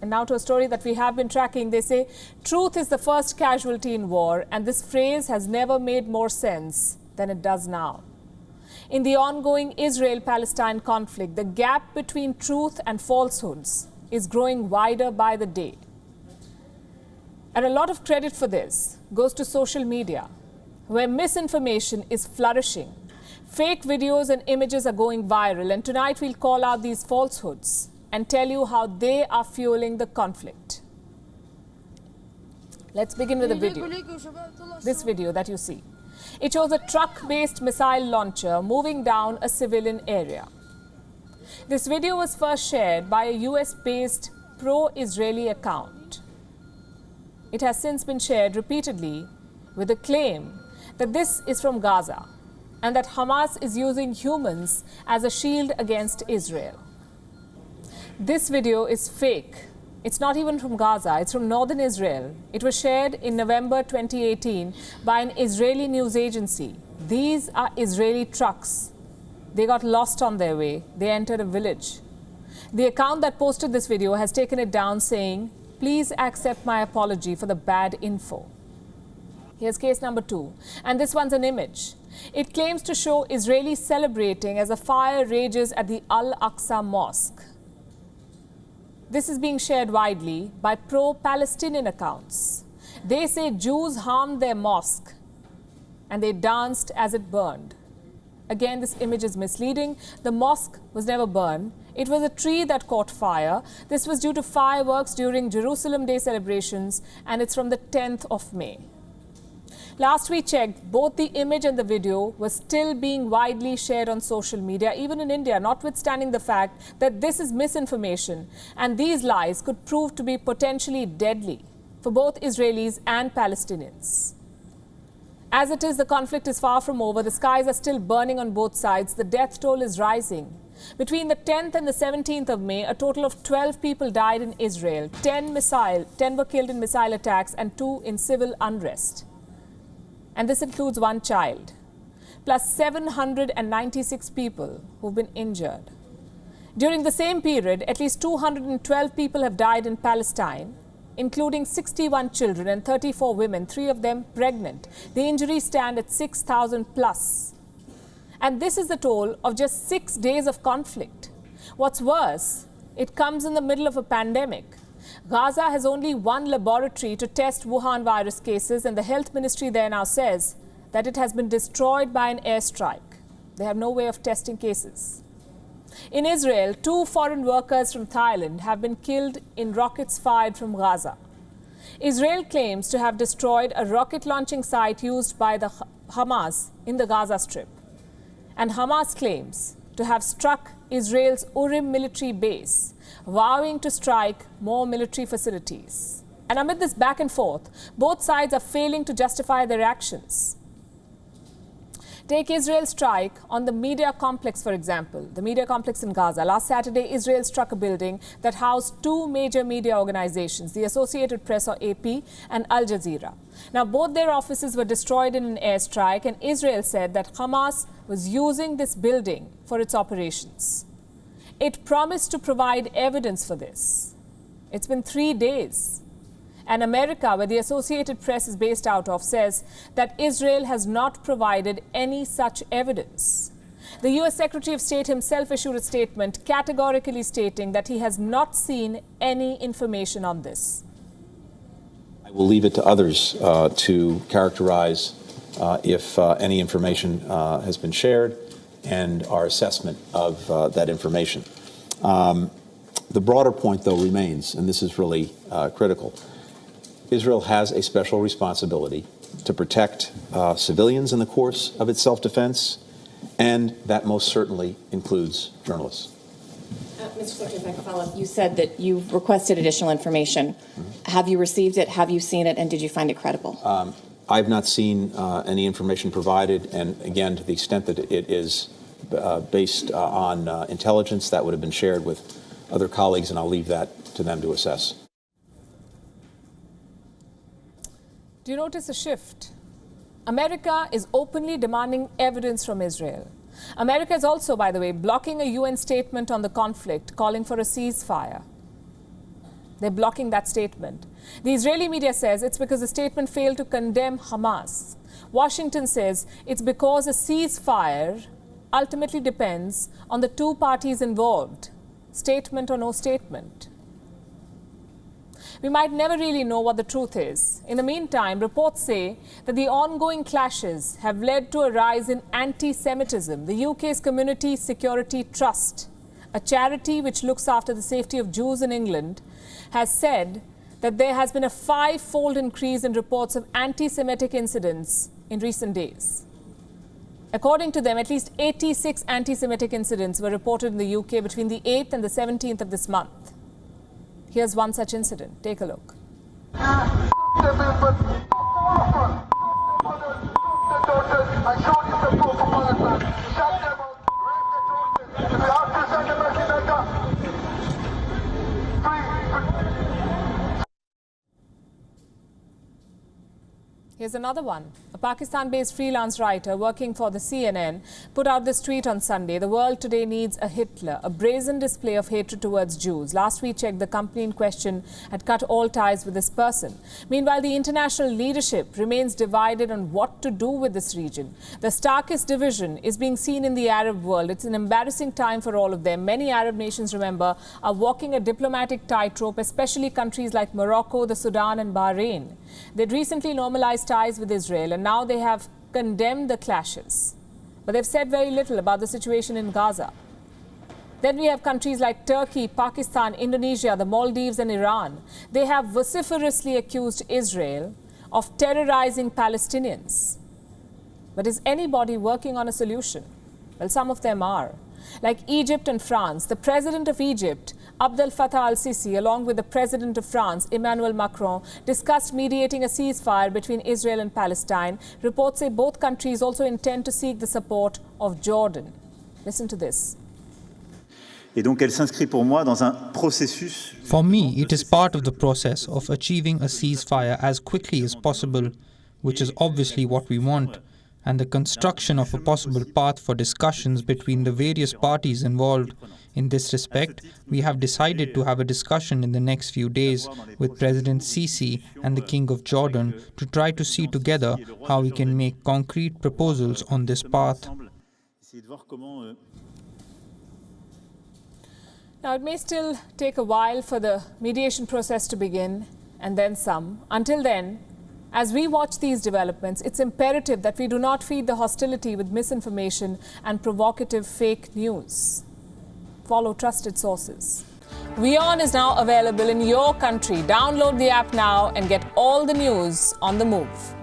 And now to a story that we have been tracking. They say, truth is the first casualty in war, and this phrase has never made more sense than it does now. In the ongoing Israel-Palestine conflict, the gap between truth and falsehoods is growing wider by the day. And a lot of credit for this goes to social media, where misinformation is flourishing. Fake videos and images are going viral, and tonight we'll call out these falsehoods and tell you how they are fueling the conflict. Let's begin with a video. This video that you see. It shows a truck-based missile launcher moving down a civilian area. This video was first shared by a US-based pro-Israeli account. It has since been shared repeatedly with the claim that this is from Gaza and that Hamas is using humans as a shield against Israel. This video is fake. It's not even from Gaza, it's from northern Israel. It was shared in November 2018 by an Israeli news agency. These are Israeli trucks. They got lost on their way. They entered a village. The account that posted this video has taken it down, saying, "Please accept my apology for the bad info." Here's case number 2. And this one's an image. It claims to show Israelis celebrating as a fire rages at the Al-Aqsa Mosque. This is being shared widely by pro-Palestinian accounts. They say Jews harmed their mosque and they danced as it burned. Again, this image is misleading. The mosque was never burned. It was a tree that caught fire. This was due to fireworks during Jerusalem Day celebrations, and it's from the 10th of May. Last we checked, both the image and the video were still being widely shared on social media, even in India, notwithstanding the fact that this is misinformation and these lies could prove to be potentially deadly for both Israelis and Palestinians. As it is, the conflict is far from over. The skies are still burning on both sides. The death toll is rising. Between the 10th and the 17th of May, a total of 12 people died in Israel. 10 were killed in missile attacks and 2 in civil unrest. And this includes 1 child, plus 796 people who've been injured. During the same period, at least 212 people have died in Palestine, including 61 children and 34 women, 3 of them pregnant. The injuries stand at 6,000 plus. And this is the toll of just 6 days of conflict. What's worse, it comes in the middle of a pandemic. Gaza has only 1 laboratory to test Wuhan virus cases, and the health ministry there now says that it has been destroyed by an airstrike. They have no way of testing cases. In Israel, 2 foreign workers from Thailand have been killed in rockets fired from Gaza. Israel claims to have destroyed a rocket launching site used by the Hamas in the Gaza Strip. And Hamas claims to have struck Israel's Urim military base, vowing to strike more military facilities. And amid this back and forth, both sides are failing to justify their actions. Take Israel's strike on the media complex, for example, the media complex in Gaza. Last Saturday, Israel struck a building that housed 2 major media organizations, the Associated Press, or AP, and Al Jazeera. Now, both their offices were destroyed in an airstrike, and Israel said that Hamas was using this building for its operations. It promised to provide evidence for this. It's been 3 days. And America, where the Associated Press is based out of, says that Israel has not provided any such evidence. The US Secretary of State himself issued a statement categorically stating that he has not seen any information on this. I will leave it to others to characterize if any information has been shared and our assessment of that information. The broader point, though, remains, and this is really critical. Israel has a special responsibility to protect civilians in the course of its self-defense, and that most certainly includes journalists. Mr. Secretary, if I could follow up, you said that you've requested additional information. Mm-hmm. Have you received it? Have you seen it? And did you find it credible? I've not seen any information provided, and again, to the extent that it is based on intelligence, that would have been shared with other colleagues, and I'll leave that to them to assess. Do you notice a shift? America is openly demanding evidence from Israel. America is also, by the way, blocking a UN statement on the conflict, calling for a ceasefire. They're blocking that statement. The Israeli media says it's because the statement failed to condemn Hamas. Washington says it's because a ceasefire ultimately depends on the two parties involved. Statement or no statement. We might never really know what the truth is. In the meantime, reports say that the ongoing clashes have led to a rise in anti-Semitism. The UK's Community Security Trust, a charity which looks after the safety of Jews in England, has said that there has been a 5-fold increase in reports of anti-Semitic incidents in recent days. According to them, at least 86 anti-Semitic incidents were reported in the UK between the 8th and the 17th of this month. Here's one such incident. Take a look. Here's another one. A Pakistan-based freelance writer working for the CNN put out this tweet on Sunday. The world today needs a Hitler, a brazen display of hatred towards Jews. Last we checked, the company in question had cut all ties with this person. Meanwhile, the international leadership remains divided on what to do with this region. The starkest division is being seen in the Arab world. It's an embarrassing time for all of them. Many Arab nations, remember, are walking a diplomatic tightrope, especially countries like Morocco, the Sudan and Bahrain. They'd recently normalized ties with Israel and now they have condemned the clashes. But they've said very little about the situation in Gaza. Then we have countries like Turkey, Pakistan, Indonesia, the Maldives and Iran. They have vociferously accused Israel of terrorizing Palestinians. But is anybody working on a solution? Well, some of them are. Like Egypt and France, the president of Egypt, Abdel Fattah al-Sisi, along with the president of France, Emmanuel Macron, discussed mediating a ceasefire between Israel and Palestine. Reports say both countries also intend to seek the support of Jordan. Listen to this. Et donc elle s'inscrit pour moi dans un processus. For me, it is part of the process of achieving a ceasefire as quickly as possible, which is obviously what we want, and the construction of a possible path for discussions between the various parties involved. In this respect, we have decided to have a discussion in the next few days with President Sisi and the King of Jordan to try to see together how we can make concrete proposals on this path. Now, it may still take a while for the mediation process to begin, and then some. Until then, as we watch these developments, it's imperative that we do not feed the hostility with misinformation and provocative fake news. Follow trusted sources. WION is now available in your country. Download the app now and get all the news on the move.